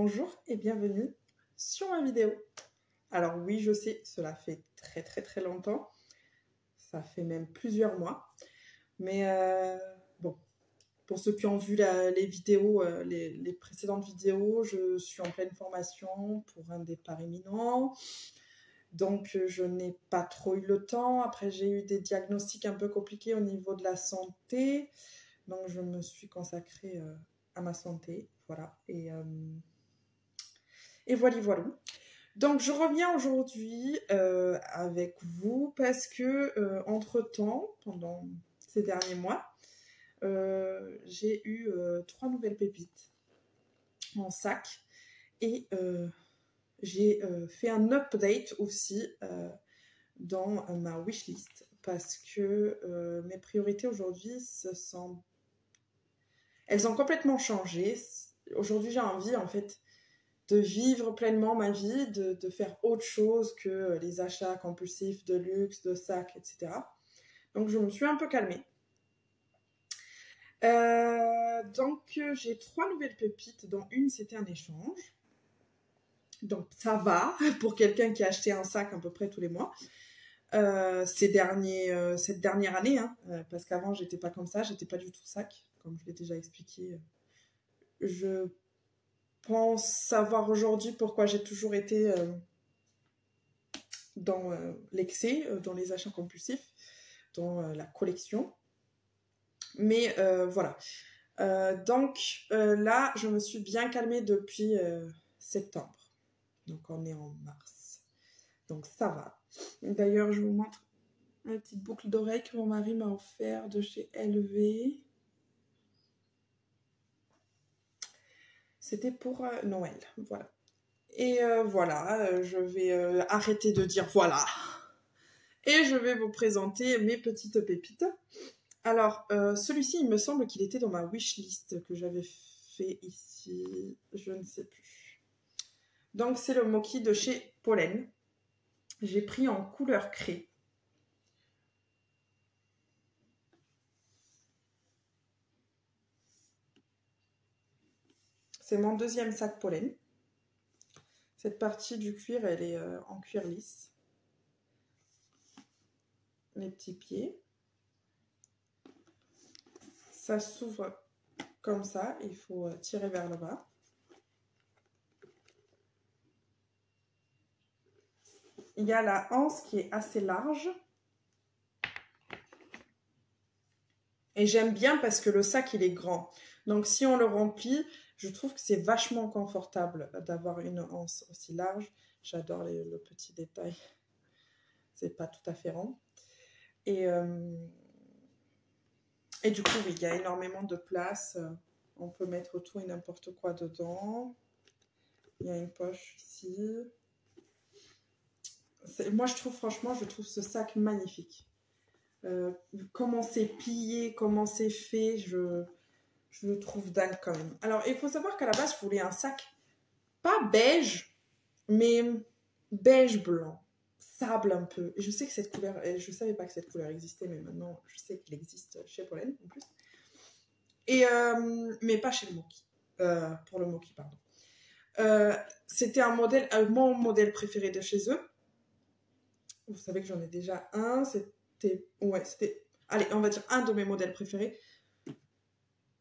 Bonjour et bienvenue sur ma vidéo. Alors oui, je sais, cela fait très longtemps. Ça fait même plusieurs mois. Mais bon, pour ceux qui ont vu les vidéos, les précédentes vidéos, je suis en pleine formation pour un départ imminent. Donc je n'ai pas trop eu le temps. Après, j'ai eu des diagnostics un peu compliqués au niveau de la santé. Donc je me suis consacrée à ma santé. Voilà. Et voilà. Donc je reviens aujourd'hui avec vous parce que entre-temps, pendant ces derniers mois, j'ai eu 3 nouvelles pépites en sac et j'ai fait un update aussi dans ma wishlist parce que mes priorités aujourd'hui elles ont complètement changé. Aujourd'hui j'ai envie en fait de vivre pleinement ma vie, de faire autre chose que les achats compulsifs de luxe, de sacs, etc. Donc je me suis un peu calmée. Donc j'ai 3 nouvelles pépites, dont une c'était un échange. Donc ça va pour quelqu'un qui a acheté un sac à peu près tous les mois. Cette dernière année, hein, parce qu'avant j'étais pas comme ça, j'étais pas du tout sac, comme je l'ai déjà expliqué. Je pense savoir aujourd'hui pourquoi j'ai toujours été dans l'excès, dans les achats compulsifs, dans la collection. Mais voilà. Donc là, je me suis bien calmée depuis septembre. Donc on est en mars. Donc ça va. D'ailleurs, je vous montre ma petite boucle d'oreille que mon mari m'a offert de chez LV. C'était pour Noël. Voilà. Et voilà, je vais arrêter de dire voilà. Et je vais vous présenter mes petites pépites. Alors, celui-ci, il me semble qu'il était dans ma wishlist que j'avais fait ici. Je ne sais plus. Donc, c'est le Mochi de chez Pollen. J'ai pris en couleur craie. C'est mon deuxième sac Pollen. Cette partie du cuir, elle est en cuir lisse. Les petits pieds. Ça s'ouvre comme ça. Il faut tirer vers le bas. Il y a la anse qui est assez large. Et j'aime bien parce que le sac, il est grand. Donc, si on le remplit, je trouve que c'est vachement confortable d'avoir une anse aussi large. J'adore le petit détail. C'est pas tout à fait rond. Et du coup, oui, il y a énormément de place. On peut mettre tout et n'importe quoi dedans. Il y a une poche ici. Moi, franchement, je trouve ce sac magnifique. Comment c'est plié, comment c'est fait, je le trouve dingue quand même. Alors, il faut savoir qu'à la base, je voulais un sac pas beige, mais beige blanc, sable un peu. Et je sais que cette couleur, je ne savais pas que cette couleur existait, mais maintenant, je sais qu'il existe chez Pollen en plus. Et, mais pas chez le Mochi. Pour le Mochi, pardon. C'était un modèle, mon modèle préféré de chez eux. Vous savez que j'en ai déjà un. C'était, allez, on va dire un de mes modèles préférés.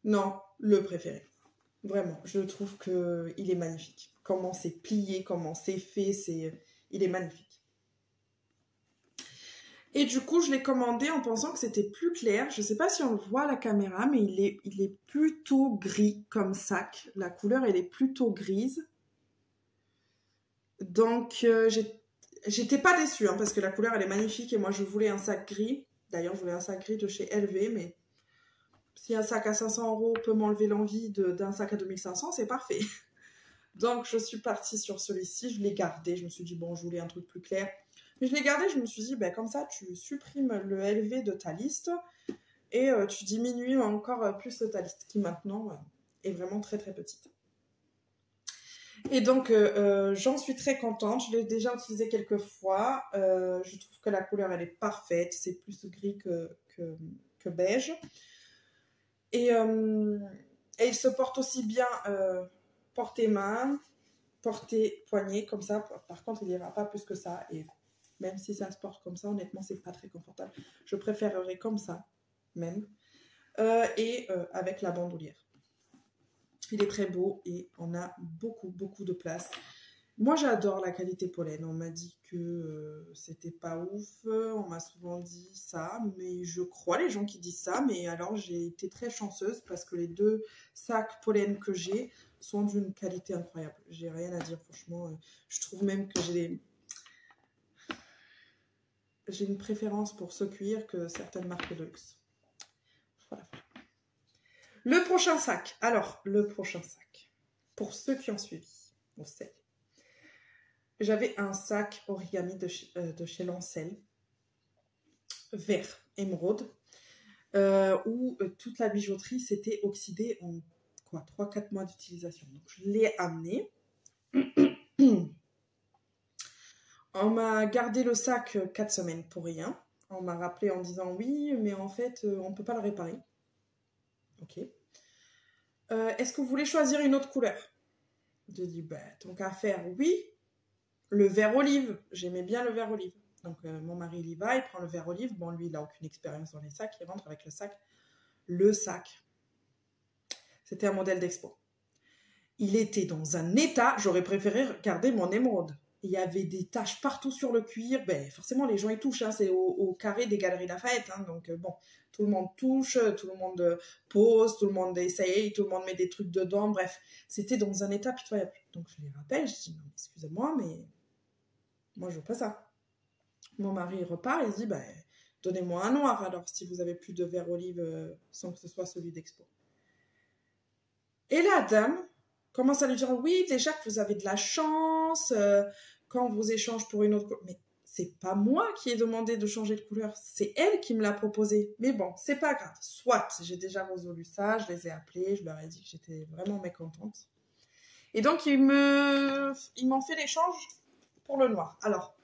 Non, le préféré. Vraiment, je trouve qu'il est magnifique. Comment c'est plié, comment c'est fait, il est magnifique. Et du coup, je l'ai commandé en pensant que c'était plus clair. Je ne sais pas si on le voit à la caméra, mais il est plutôt gris comme sac. La couleur, elle est plutôt grise. Donc, j'étais pas déçue, hein, parce que la couleur, elle est magnifique. Et moi, je voulais un sac gris. D'ailleurs, je voulais un sac gris de chez LV, mais si un sac à 500 € peut m'enlever l'envie d'un sac à 2500, c'est parfait. Donc, je suis partie sur celui-ci. Je l'ai gardé. Je me suis dit, bon, je voulais un truc plus clair. Mais je l'ai gardé. Je me suis dit, ben, comme ça, tu supprimes le LV de ta liste et tu diminues encore plus de ta liste, qui maintenant est vraiment très petite. Et donc, j'en suis très contente. Je l'ai déjà utilisé quelques fois. Je trouve que la couleur, elle est parfaite. C'est plus gris que beige. Et il se porte aussi bien porte-main. porté-poignet comme ça. Par contre, il n'ira pas plus que ça. Et même si ça se porte comme ça, honnêtement, c'est pas très confortable. Je préférerais comme ça, même. Avec la bandoulière. Il est très beau et on a beaucoup, beaucoup de place. Moi, j'adore la qualité pollen. On m'a dit que c'était pas ouf. On m'a souvent dit ça. Mais je crois les gens qui disent ça. Mais alors, j'ai été très chanceuse parce que les 2 sacs pollen que j'ai sont d'une qualité incroyable. J'ai rien à dire, franchement. Je trouve même que j'ai une préférence pour ce cuir que certaines marques de luxe. Voilà. Le prochain sac. Alors, le prochain sac. Pour ceux qui ont suivi, on sait. J'avais un sac origami de chez Lancel, vert, émeraude, où toute la bijouterie s'était oxydée en 3-4 mois d'utilisation. Donc, je l'ai amené. On m'a gardé le sac 4 semaines pour rien. On m'a rappelé en disant oui, mais en fait, on ne peut pas le réparer. Ok. Est-ce que vous voulez choisir une autre couleur? J'ai dit, tant qu'à faire, oui. Le vert olive, j'aimais bien le vert olive. Donc, mon mari, il y va, il prend le vert olive. Bon, lui, il n'a aucune expérience dans les sacs. Il rentre avec le sac. Le sac, c'était un modèle d'expo. Il était dans un état, j'aurais préféré garder mon émeraude. Il y avait des taches partout sur le cuir. Forcément, les gens y touchent. Hein. C'est au carré des Galeries Lafayette. Hein. Donc, bon, tout le monde touche, tout le monde pose, tout le monde essaye, tout le monde met des trucs dedans. Bref, c'était dans un état pitoyable. Donc, je les rappelle. Je dis, non, excusez-moi, mais moi, je veux pas ça. Mon mari il repart, il dit, donnez-moi un noir alors, si vous avez plus de vert olive sans que ce soit celui d'expo. Et la dame commence à lui dire, oui, déjà que vous avez de la chance, quand on vous échange pour une autre couleur. Mais c'est pas moi qui ai demandé de changer de couleur, c'est elle qui me l'a proposé. Mais bon, c'est pas grave. Soit, j'ai déjà résolu ça, je les ai appelés, je leur ai dit que j'étais vraiment mécontente. Et donc, ils m'ont fait l'échange pour le noir. Alors,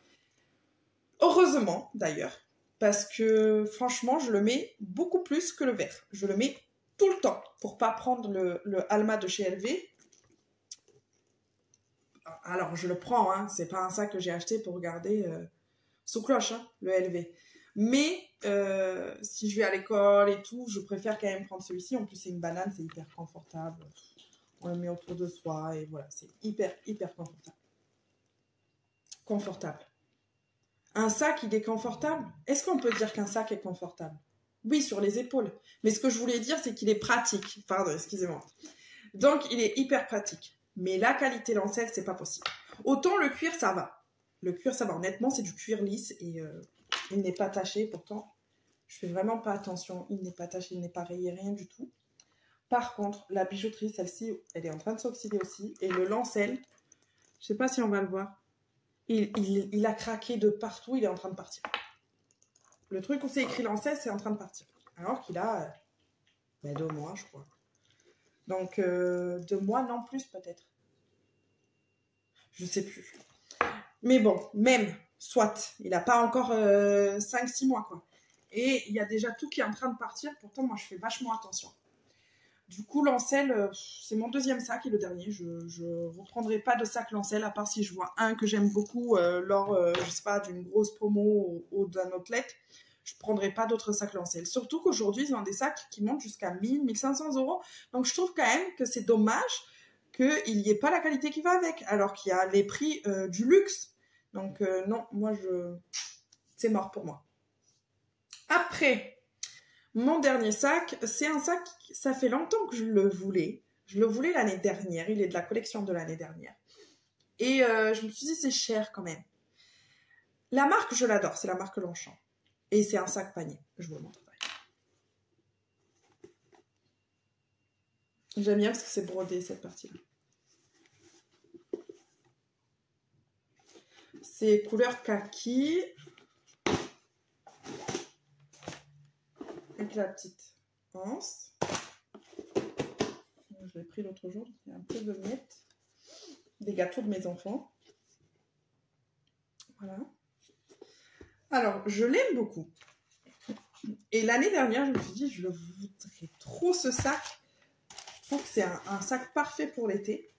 heureusement, d'ailleurs, parce que franchement, je le mets beaucoup plus que le vert. Je le mets tout le temps pour pas prendre le Alma de chez LV. Alors, je le prends, hein, c'est pas un sac que j'ai acheté pour regarder sous cloche, hein, le LV. Mais si je vais à l'école et tout, je préfère quand même prendre celui-ci. En plus, c'est une banane, c'est hyper confortable. On le met autour de soi et voilà, c'est hyper, hyper confortable. Confortable. Un sac, il est confortable? Est-ce qu'on peut dire qu'un sac est confortable? Oui, sur les épaules. Mais ce que je voulais dire, c'est qu'il est pratique. Pardon, excusez-moi. Donc, il est hyper pratique. Mais la qualité Lancel, c'est pas possible. Autant le cuir, ça va. Le cuir, ça va. Honnêtement, c'est du cuir lisse et il n'est pas taché. Pourtant, je fais vraiment pas attention. Il n'est pas taché, il n'est pas rayé, rien du tout. Par contre, la bijouterie, celle-ci, elle est en train de s'oxyder aussi. Et le Lancel, je sais pas si on va le voir. Il a craqué de partout, il est en train de partir. Le truc où c'est écrit Lancel, c'est en train de partir. Alors qu'il a 2 mois, je crois. Donc, 2 mois, non plus peut-être. Je sais plus. Mais bon, même, soit. Il n'a pas encore 5-6 mois, quoi. Et il y a déjà tout qui est en train de partir. Pourtant, moi, je fais vachement attention. Du coup, Lancel, c'est mon 2e sac et le dernier. Je ne reprendrai pas de sac Lancel, à part si je vois un que j'aime beaucoup lors, je sais pas, d'une grosse promo ou d'un outlet. Je ne prendrai pas d'autres sacs Lancel. Surtout qu'aujourd'hui, ils ont des sacs qui montent jusqu'à 1000, 1500 €. Donc, je trouve quand même que c'est dommage qu'il n'y ait pas la qualité qui va avec, alors qu'il y a les prix du luxe. Donc, non, moi, c'est mort pour moi. Après... Mon dernier sac, c'est un sac, ça fait longtemps que je le voulais. Je le voulais l'année dernière, il est de la collection de l'année dernière. Et je me suis dit, c'est cher quand même. La marque, je l'adore, c'est la marque Longchamp. Et c'est un sac panier, je vous le montre. J'aime bien parce que c'est brodé cette partie-là. C'est couleur kaki. Avec la petite anse. Je l'ai pris l'autre jour, il y a un peu de miettes. Des gâteaux de mes enfants. Voilà. Alors, je l'aime beaucoup. Et l'année dernière, je me suis dit, je le voudrais trop ce sac. Je trouve que c'est un sac parfait pour l'été.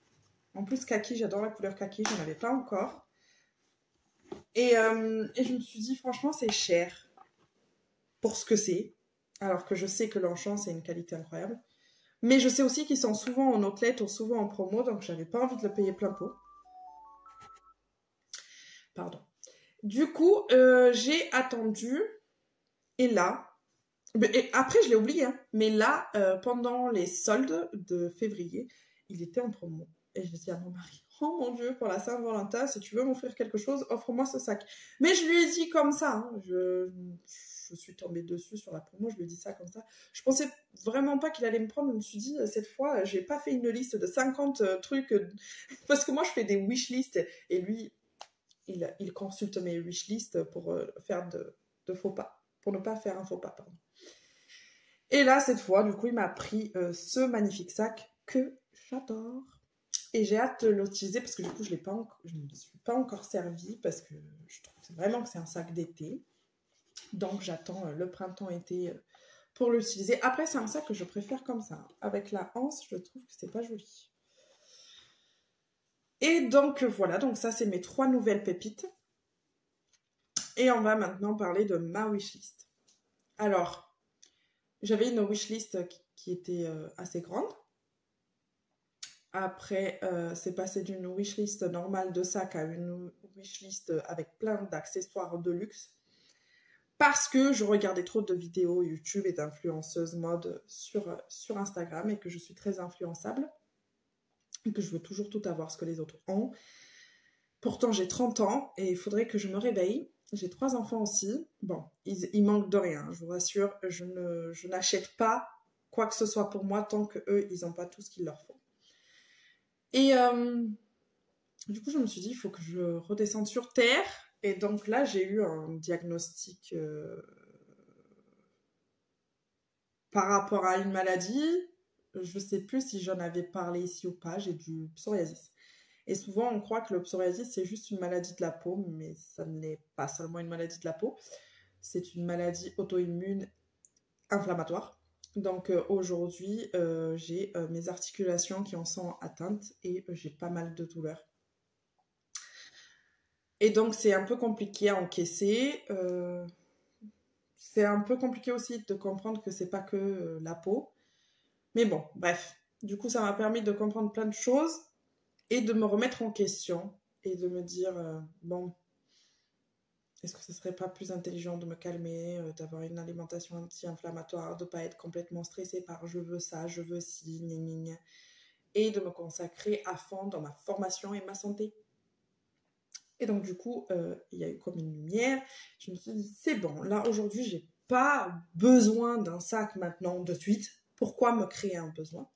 En plus, kaki, j'adore la couleur kaki, je n'en avais pas encore. Et je me suis dit, franchement, c'est cher pour ce que c'est. Alors que je sais que Longchamp, c'est une qualité incroyable. Mais je sais aussi qu'ils sont souvent en outlet ou souvent en promo, donc j'avais pas envie de le payer plein pot. Pardon. Du coup, j'ai attendu. Et là, et après je l'ai oublié, hein, mais là, pendant les soldes de février, il était en promo. Et je dis à mon mari, oh mon Dieu, pour la Saint-Valentin, si tu veux m'offrir quelque chose, offre-moi ce sac. Mais je lui ai dit comme ça, hein, je suis tombée dessus sur la promo, je lui ai dit ça comme ça. Je pensais vraiment pas qu'il allait me prendre, je me suis dit, cette fois, j'ai pas fait une liste de 50 trucs, parce que moi je fais des wishlists, et lui, il consulte mes wishlists pour faire de faux pas, pour ne pas faire un faux pas, pardon. Et là, cette fois, du coup, il m'a pris ce magnifique sac que j'adore. Et j'ai hâte de l'utiliser parce que du coup, je ne me suis pas encore servie parce que je trouve vraiment que c'est un sac d'été. Donc, j'attends le printemps-été pour l'utiliser. Après, c'est un sac que je préfère comme ça. Avec la hanse, je trouve que c'est pas joli. Et donc, voilà. Donc, ça, c'est mes 3 nouvelles pépites. Et on va maintenant parler de ma wishlist. Alors, j'avais une wishlist qui était assez grande. Après, c'est passé d'une wishlist normale de sac à une wishlist avec plein d'accessoires de luxe. Parce que je regardais trop de vidéos YouTube et d'influenceuses mode sur Instagram et que je suis très influençable. Et que je veux toujours tout avoir ce que les autres ont. Pourtant, j'ai 30 ans et il faudrait que je me réveille. J'ai 3 enfants aussi. Bon, ils manquent de rien, je vous rassure. Je n'achète pas quoi que ce soit pour moi tant qu'eux, ils n'ont pas tout ce qu'il leur faut. Et du coup, je me suis dit, il faut que je redescende sur Terre. Et donc là, j'ai eu un diagnostic par rapport à une maladie. Je ne sais plus si j'en avais parlé ici ou pas. J'ai du psoriasis. Et souvent, on croit que le psoriasis, c'est juste une maladie de la peau, mais ça n'est pas seulement une maladie de la peau. C'est une maladie auto-immune inflammatoire. Donc aujourd'hui, j'ai mes articulations qui en sont atteintes et j'ai pas mal de douleurs. Et donc, c'est un peu compliqué à encaisser. C'est un peu compliqué aussi de comprendre que c'est pas que la peau. Mais bon, bref. Du coup, ça m'a permis de comprendre plein de choses et de me remettre en question et de me dire, bon, est-ce que ce serait pas plus intelligent de me calmer, d'avoir une alimentation anti-inflammatoire, de pas être complètement stressée par je veux ça, je veux ci, gna gna gna, et de me consacrer à fond dans ma formation et ma santé. Et donc, du coup, il y a eu comme une lumière. Je me suis dit, c'est bon, là, aujourd'hui, j'ai pas besoin d'un sac maintenant de suite. Pourquoi me créer un besoin?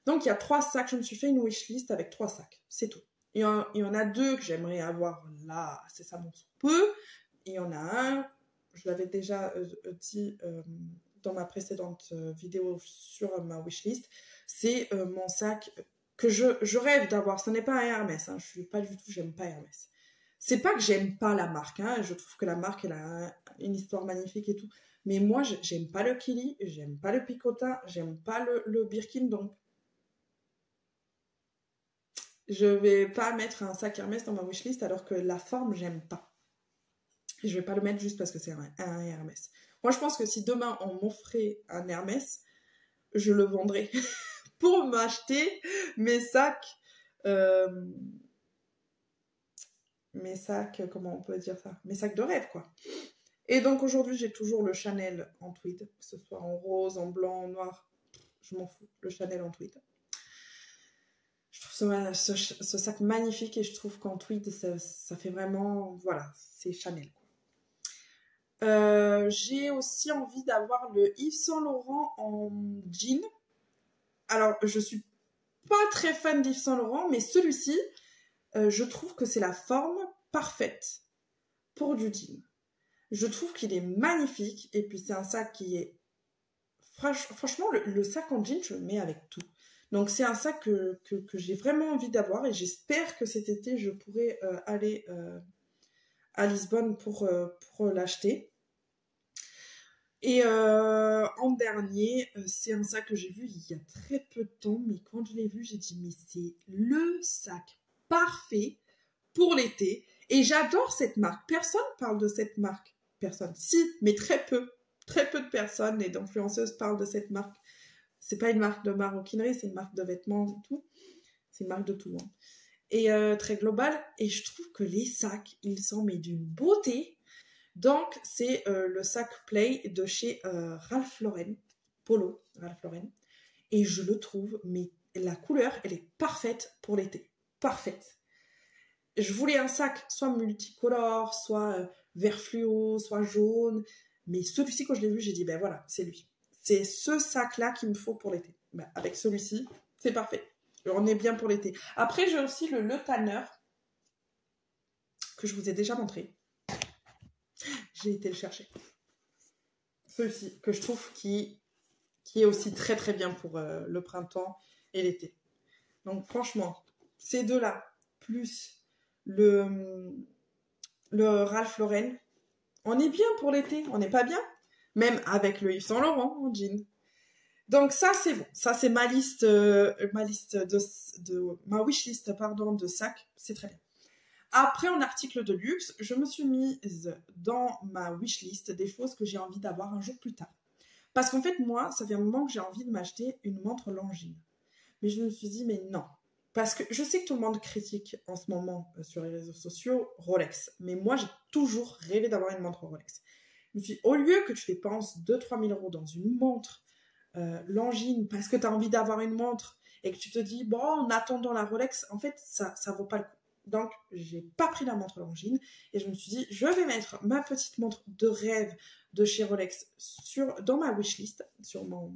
Donc, il y a 3 sacs. Je me suis fait une wishlist avec 3 sacs. C'est tout. Il y en a 2 que j'aimerais avoir là, c'est ça mon peu. Et il y en a un, je l'avais déjà dit dans ma précédente vidéo sur ma wishlist, c'est mon sac que je rêve d'avoir. Ce n'est pas un Hermès, hein. Je suis pas du tout, j'aime pas Hermès. C'est pas que j'aime pas la marque, hein. Je trouve que la marque, elle a une histoire magnifique et tout. Mais moi, j'aime pas le Kili, j'aime pas le Picotin, j'aime pas le Birkin, donc je vais pas mettre un sac Hermès dans ma wishlist alors que la forme, j'aime pas. Et je vais pas le mettre juste parce que c'est un Hermès. Moi, je pense que si demain on m'offrait un Hermès, je le vendrais pour m'acheter mes sacs. Mes sacs, comment on peut dire ça? Mes sacs de rêve, quoi. Et donc aujourd'hui, j'ai toujours le Chanel en tweed, que ce soit en rose, en blanc, en noir. Je m'en fous, le Chanel en tweed. Je trouve ce sac magnifique et je trouve qu'en tweed, ça fait vraiment... Voilà, c'est Chanel, quoi. J'ai aussi envie d'avoir le Yves Saint Laurent en jean. Alors, je suis pas très fan d'Yves Saint Laurent, mais celui-ci, je trouve que c'est la forme parfaite pour du jean. Je trouve qu'il est magnifique et puis c'est un sac qui est... Franchement, le sac en jean, je le mets avec tout. Donc c'est un sac que j'ai vraiment envie d'avoir et j'espère que cet été, je pourrai aller à Lisbonne pour l'acheter. Et en dernier, c'est un sac que j'ai vu il y a très peu de temps, mais quand je l'ai vu, j'ai dit, mais c'est le sac parfait pour l'été. Et j'adore cette marque. Personne parle de cette marque. Personne. Si, mais très peu. Très peu de personnes et d'influenceuses parlent de cette marque. C'est pas une marque de maroquinerie, c'est une marque de vêtements et tout. C'est une marque de tout. Hein. Et très globale. Et je trouve que les sacs, ils sont mais d'une beauté. Donc, c'est le sac Play de chez Ralph Lauren. Polo, Ralph Lauren. Et je le trouve, mais la couleur, elle est parfaite pour l'été. Parfaite. Je voulais un sac soit multicolore, soit vert fluo, soit jaune. Mais celui-ci, quand je l'ai vu, j'ai dit, ben voilà, c'est lui. C'est ce sac-là qu'il me faut pour l'été. Ben, avec celui-ci, c'est parfait. On est bien pour l'été. Après, j'ai aussi le Tanner, que je vous ai déjà montré. J'ai été le chercher. Celui-ci, que je trouve qui est aussi très très bien pour le printemps et l'été. Donc franchement, ces deux-là, plus le Ralph Lauren, on est bien pour l'été, on n'est pas bien? Même avec le Yves Saint Laurent en jean. Donc ça c'est bon, ça c'est ma liste ma wishlist pardon de sacs, c'est très bien. Après en article de luxe, je me suis mise dans ma wishlist des choses que j'ai envie d'avoir un jour plus tard. Parce qu'en fait moi, ça fait un moment que j'ai envie de m'acheter une montre Longines. Mais je me suis dit mais non. Parce que je sais que tout le monde critique en ce moment sur les réseaux sociaux Rolex. Mais moi j'ai toujours rêvé d'avoir une montre Rolex. Je me suis dit, au lieu que tu dépenses 2-3 000 euros dans une montre Longines parce que tu as envie d'avoir une montre et que tu te dis, bon, en attendant la Rolex, en fait, ça vaut pas le coup. Donc, j'ai pas pris la montre Longines et je me suis dit, je vais mettre ma petite montre de rêve de chez Rolex dans ma wishlist, sur mon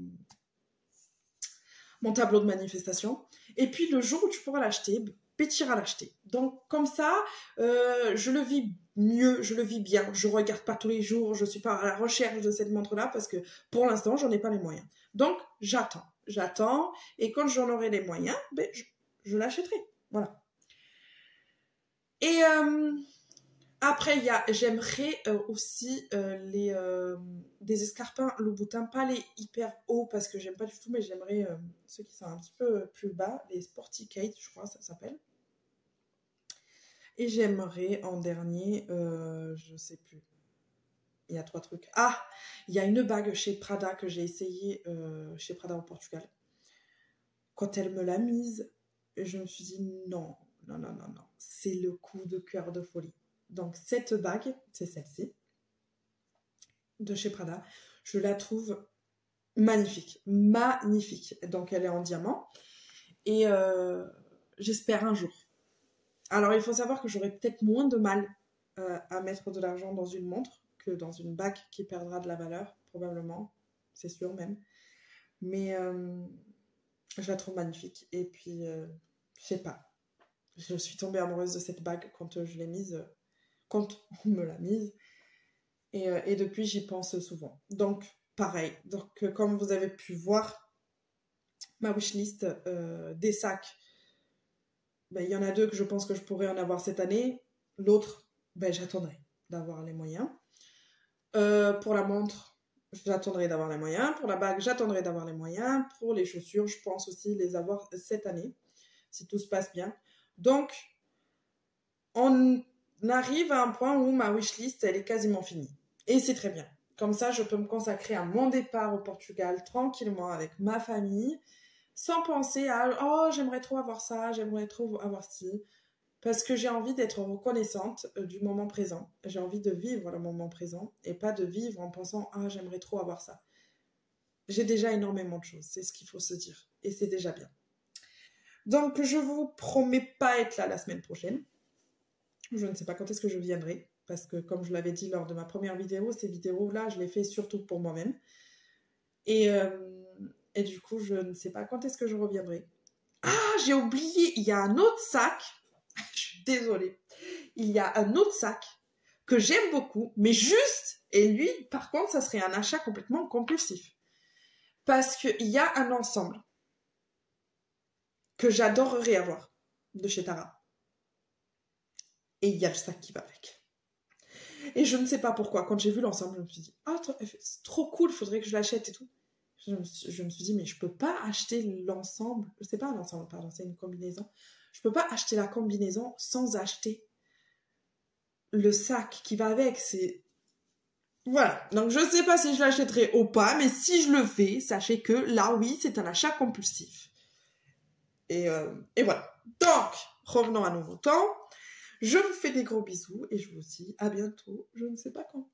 tableau de manifestation. Et puis, le jour où tu pourras l'acheter, tu iras l'acheter. Donc, comme ça, je le vis mieux, je le vis bien. Je regarde pas tous les jours, je suis pas à la recherche de cette montre-là parce que pour l'instant, j'en ai pas les moyens. Donc, j'attends. Et quand j'en aurai les moyens, ben, je l'achèterai. Voilà. Et après, j'aimerais aussi des escarpins Louboutin, pas les hyper hauts parce que j'aime pas du tout, mais j'aimerais ceux qui sont un petit peu plus bas, les Sporticate, je crois, ça s'appelle. Et j'aimerais en dernier, je sais plus. Il y a 3 trucs. Ah, il y a une bague chez Prada que j'ai essayé chez Prada au Portugal. Quand elle me l'a mise, je me suis dit non. C'est le coup de cœur de folie. Donc cette bague, c'est celle-ci, de chez Prada. Je la trouve magnifique. Magnifique. Donc elle est en diamant. Et j'espère un jour. Alors il faut savoir que j'aurai peut-être moins de mal à mettre de l'argent dans une montre que dans une bague qui perdra de la valeur, probablement. C'est sûr même. Mais je la trouve magnifique. Et puis, je sais pas. Je suis tombée amoureuse de cette bague quand je l'ai mise, quand on me l'a mise. Et depuis, j'y pense souvent. Donc, pareil. Donc, comme vous avez pu voir, ma wishlist des sacs, ben, y en a 2 que je pense que je pourrais en avoir cette année. L'autre, ben, j'attendrai d'avoir les moyens. Pour la montre, j'attendrai d'avoir les moyens. Pour la bague, j'attendrai d'avoir les moyens. Pour les chaussures, je pense aussi les avoir cette année, si tout se passe bien. Donc, on arrive à un point où ma wishlist, elle est quasiment finie. Et c'est très bien. Comme ça, je peux me consacrer à mon départ au Portugal tranquillement avec ma famille, sans penser à « Oh, j'aimerais trop avoir ça, j'aimerais trop avoir ci ». Parce que j'ai envie d'être reconnaissante du moment présent. J'ai envie de vivre le moment présent et pas de vivre en pensant « Ah, j'aimerais trop avoir ça ». J'ai déjà énormément de choses, c'est ce qu'il faut se dire. Et c'est déjà bien. Donc, je vous promets pas être là la semaine prochaine. Je ne sais pas quand est-ce que je viendrai. Parce que, comme je l'avais dit lors de ma première vidéo, ces vidéos-là, je les fais surtout pour moi-même. Et du coup, je ne sais pas quand est-ce que je reviendrai. Ah, j'ai oublié, il y a un autre sac. Je suis désolée. Il y a un autre sac que j'aime beaucoup, mais juste, et lui, par contre, ça serait un achat complètement compulsif. Parce qu'il y a un ensemble que j'adorerais avoir de chez Tara. Et il y a le sac qui va avec. Et je ne sais pas pourquoi, quand j'ai vu l'ensemble, je me suis dit, ah, c'est trop cool, faudrait que je l'achète et tout. Je me suis dit, mais je peux pas acheter l'ensemble. C'est pas un ensemble, pardon, c'est une combinaison. Je peux pas acheter la combinaison sans acheter le sac qui va avec. C'est... Voilà. Donc, je sais pas si je l'achèterai ou pas, mais si je le fais, sachez que là, oui, c'est un achat compulsif. Et voilà. Donc, revenons à nos moutons. Je vous fais des gros bisous et je vous dis à bientôt. Je ne sais pas quand.